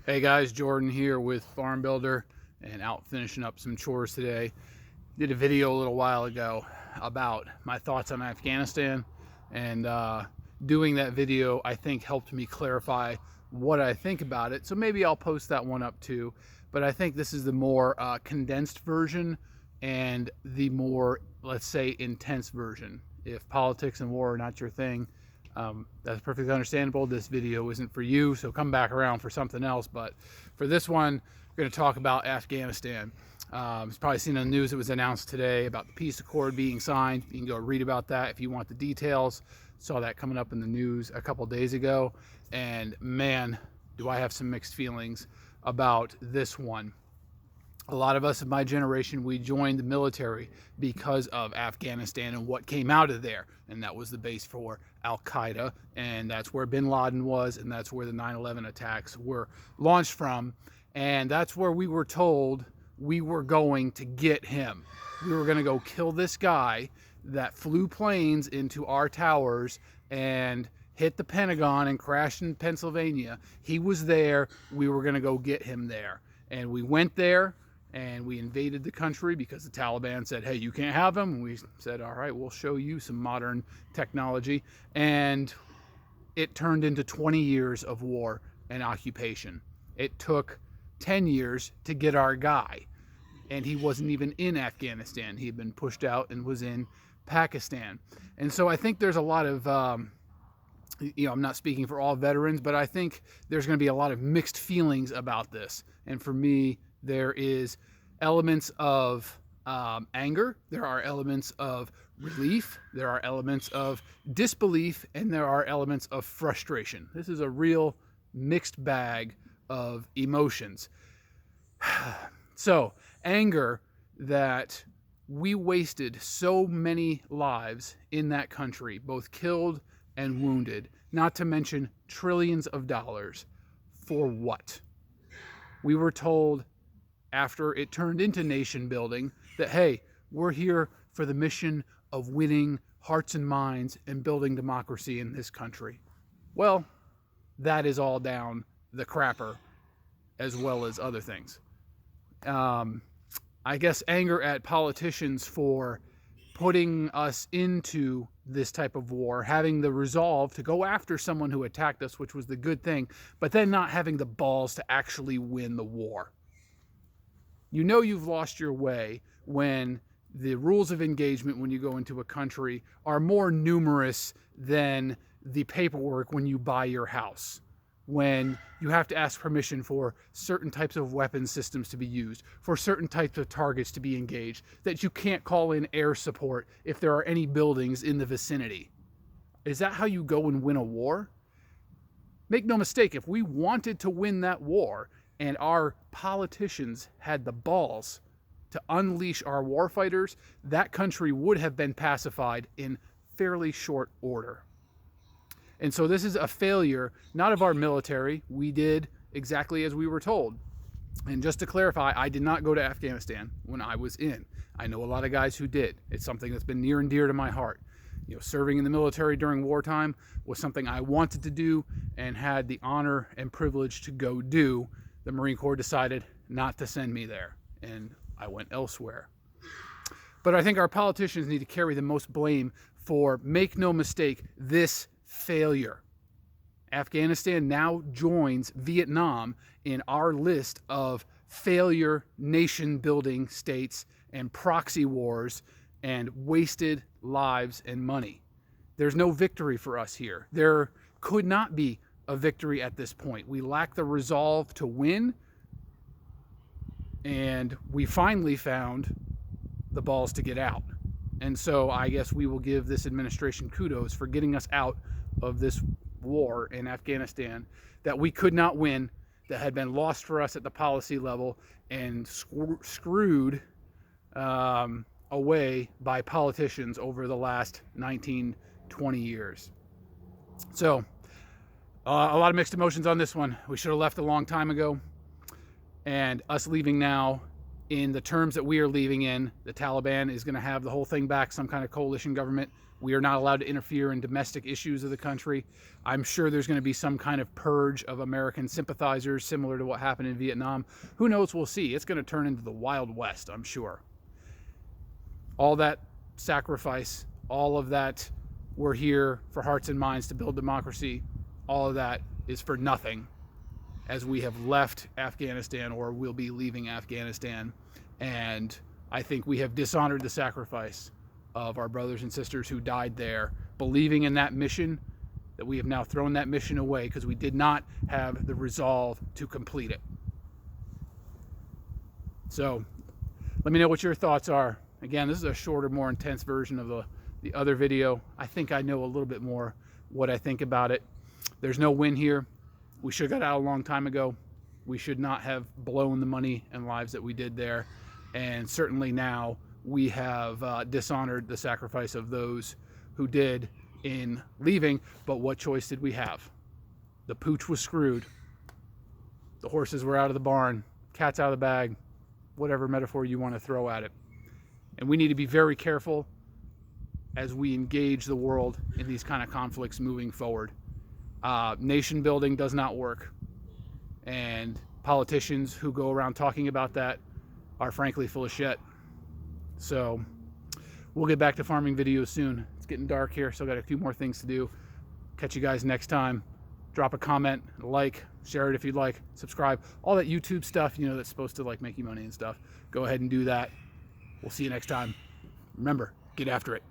Hey guys, Jordan here with Farm Builder and out finishing up some chores today. Did a video a little while ago about my thoughts on Afghanistan, and doing that video I think helped me clarify what I think about it. So maybe I'll post that one up too, but I think this is the more condensed version and the more, let's say, intense version. If politics and war are not your thing, that's perfectly understandable. This video isn't for you, so come back around for something else. But for this one, we're going to talk about Afghanistan. You've probably seen on the news it was announced today about the peace accord being signed. You can go read about that if you want the details. Saw that coming up in the news a couple days ago. And man, do I have some mixed feelings about this one. A lot of us of my generation, we joined the military because of Afghanistan and what came out of there. And that was the base for Al-Qaeda. And that's where bin Laden was. And that's where the 9/11 attacks were launched from. And that's where we were told we were going to get him. We were going to go kill this guy that flew planes into our towers and hit the Pentagon and crashed in Pennsylvania. He was there. We were going to go get him there. And we went there. And we invaded the country because the Taliban said, hey, you can't have him. And we said, all right, we'll show you some modern technology. And it turned into 20 years of war and occupation. It took 10 years to get our guy. And he wasn't even in Afghanistan. He had been pushed out and was in Pakistan. And so I think there's a lot of, I'm not speaking for all veterans, but I think there's going to be a lot of mixed feelings about this. And for me, there is elements of anger, there are elements of relief, there are elements of disbelief, and there are elements of frustration. This is a real mixed bag of emotions. So, anger that we wasted so many lives in that country, both killed and wounded, not to mention trillions of dollars. For what? We were told after it turned into nation building that, hey, we're here for the mission of winning hearts and minds and building democracy in this country. Well, that is all down the crapper, as well as other things. I guess anger at politicians for putting us into this type of war, having the resolve to go after someone who attacked us, which was the good thing, but then not having the balls to actually win the war. You know you've lost your way when the rules of engagement when you go into a country are more numerous than the paperwork when you buy your house. When you have to ask permission for certain types of weapon systems to be used, for certain types of targets to be engaged, that you can't call in air support if there are any buildings in the vicinity. Is that how you go and win a war? Make no mistake, if we wanted to win that war and our politicians had the balls to unleash our warfighters, that country would have been pacified in fairly short order. And so this is a failure, not of our military. We did exactly as we were told. And just to clarify, I did not go to Afghanistan when I was in. I know a lot of guys who did. It's something that's been near and dear to my heart. Serving in the military during wartime was something I wanted to do and had the honor and privilege to go do. The Marine Corps decided not to send me there, and I went elsewhere. But I think our politicians need to carry the most blame for, make no mistake, this failure. Afghanistan now joins Vietnam in our list of failure nation-building states and proxy wars and wasted lives and money. There's no victory for us here. There could not be a victory at this point. We lack the resolve to win, and we finally found the balls to get out. And so I guess we will give this administration kudos for getting us out of this war in Afghanistan that we could not win, that had been lost for us at the policy level and screwed away by politicians over the last 19, 20 years. So a lot of mixed emotions on this one. We should have left a long time ago. And us leaving now in the terms that we are leaving in, the Taliban is going to have the whole thing back, some kind of coalition government We are not allowed to interfere in domestic issues of the country. I'm sure there's going to be some kind of purge of American sympathizers, similar to what happened in Vietnam. Who knows? We'll see. It's going to turn into the Wild West, I'm sure. All that sacrifice, all of that, we're here for hearts and minds to build democracy, all of that is for nothing, as we have left Afghanistan, or will be leaving Afghanistan. And I think we have dishonored the sacrifice of our brothers and sisters who died there, believing in that mission, that we have now thrown that mission away because we did not have the resolve to complete it. So let me know what your thoughts are. Again, this is a shorter, more intense version of the other video. I think I know a little bit more what I think about it. There's no win here. We should have got out a long time ago. We should not have blown the money and lives that we did there. And certainly now we have dishonored the sacrifice of those who did in leaving. But what choice did we have? The pooch was screwed. The horses were out of the barn. Cat's out of the bag. Whatever metaphor you want to throw at it. And we need to be very careful as we engage the world in these kind of conflicts moving forward. Nation building does not work. And politicians who go around talking about that are frankly full of shit. So we'll get back to farming videos soon. It's getting dark here, so I got a few more things to do. Catch you guys next time. Drop a comment, like, share it if you'd like, subscribe. All that YouTube stuff, you know, that's supposed to like make you money and stuff. Go ahead and do that. We'll see you next time. Remember, get after it.